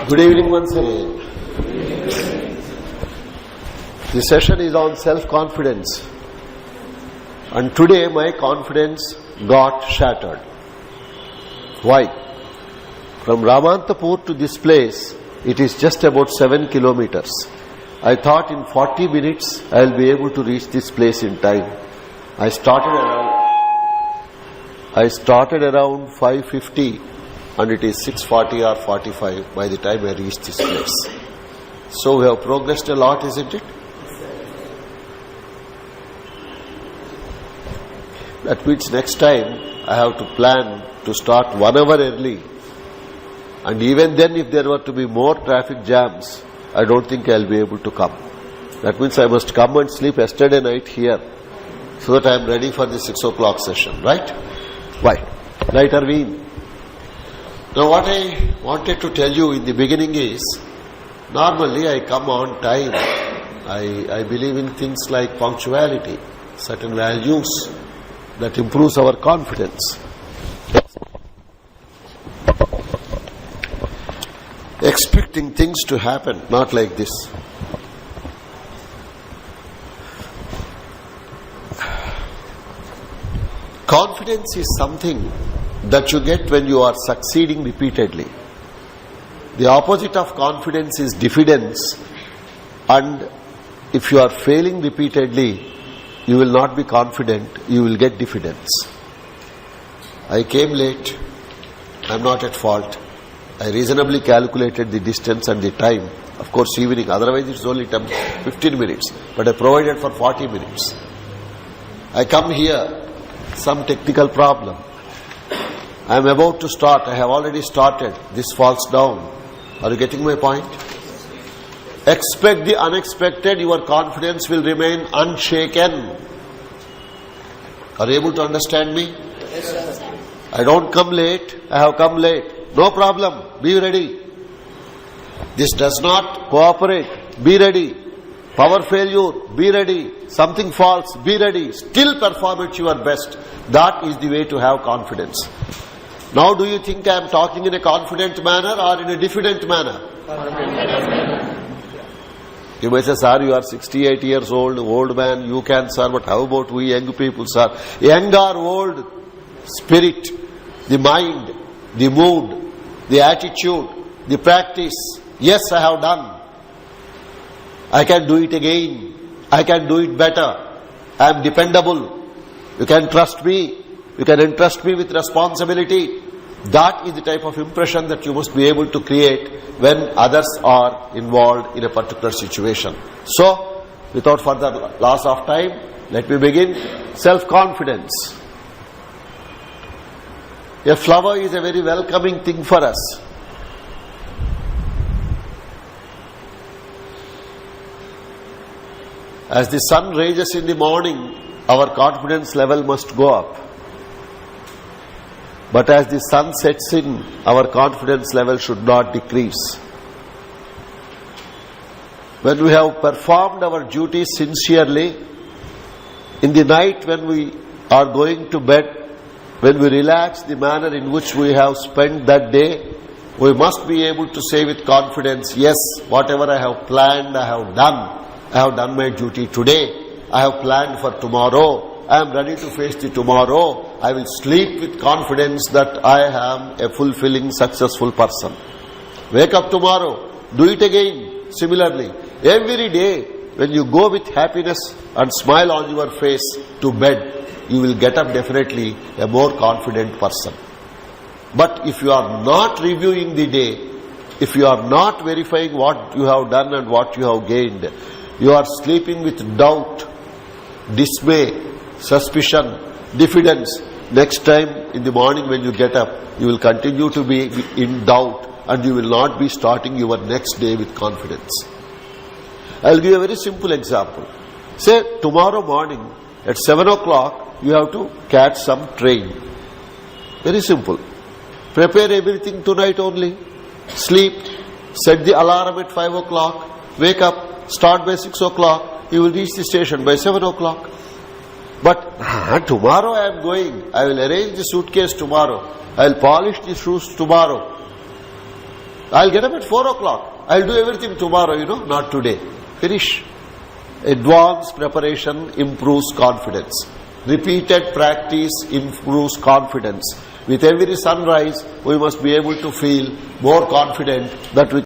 Good evening once again. The session is on self-confidence, and today my confidence got shattered. Why? From Ramantapur to this place, it is just about 7 kilometers. I thought in 40 minutes I will be able to reach this place in time. I started around 5:50 and it is 6:40 or 45 by the time I reached this place. So we have progressed a lot, isn't it? That means next time I have to plan to start 1 hour early, and even then if there were to be more traffic jams, I don't think I will be able to come. That means I must come and sleep yesterday night here so that I am ready for the 6 o'clock session, right? Why? Right, Arvind? Now what I wanted to tell you in the beginning is, normally I come on time. I believe in things like punctuality, certain values that improves our confidence. Expecting things to happen, not like this. Confidence is something that you get when you are succeeding repeatedly. The opposite of confidence is diffidence, and if you are failing repeatedly, you will not be confident, you will get diffidence. I came late, I am not at fault. I reasonably calculated the distance and the time. Of course, evening, otherwise it's only 15 minutes, but I provided for 40 minutes. I come here, some technical problem. I am about to start, I have already started, this falls down. Are you getting my point? Expect the unexpected, your confidence will remain unshaken. Are you able to understand me? Yes, sir. I don't come late, I have come late. No problem, be ready. This does not cooperate, be ready. Power failure, be ready. Something falls, be ready. Still perform at your best. That is the way to have confidence. Now do you think I am talking in a confident manner or in a diffident manner? You may say, sir, you are 68 years old man, you can, sir, but how about we young people, sir? Young or old, spirit, the mind, the mood, the attitude, the practice. Yes, I have done. I can do it again. I can do it better. I am dependable. You can trust me. You can entrust me with responsibility. That is the type of impression that you must be able to create when others are involved in a particular situation. So, without further loss of time, let me begin. Self-confidence. A flower is a very welcoming thing for us. As the sun rises in the morning, our confidence level must go up. But as the sun sets in, our confidence level should not decrease. When we have performed our duties sincerely, in the night when we are going to bed, when we relax the manner in which we have spent that day, we must be able to say with confidence, yes, whatever I have planned, I have done. I have done my duty today. I have planned for tomorrow. I am ready to face the tomorrow. I will sleep with confidence that I am a fulfilling, successful person. Wake up tomorrow. Do it again. Similarly, every day when you go with happiness and smile on your face to bed, you will get up definitely a more confident person. But if you are not reviewing the day, if you are not verifying what you have done and what you have gained, you are sleeping with doubt, dismay, suspicion, diffidence. Next time in the morning when you get up, you will continue to be in doubt and you will not be starting your next day with confidence. I will give a very simple example. Say tomorrow morning at 7 o'clock you have to catch some train. Very simple. Prepare everything tonight only. Sleep. Set the alarm at 5 o'clock. Wake up. Start by 6 o'clock. You will reach the station by 7 o'clock. But tomorrow I am going. I will arrange the suitcase tomorrow. I will polish the shoes tomorrow. I'll get up at 4 o'clock. I'll do everything tomorrow, not today. Finish. Advanced preparation improves confidence. Repeated practice improves confidence. With every sunrise, we must be able to feel more confident that we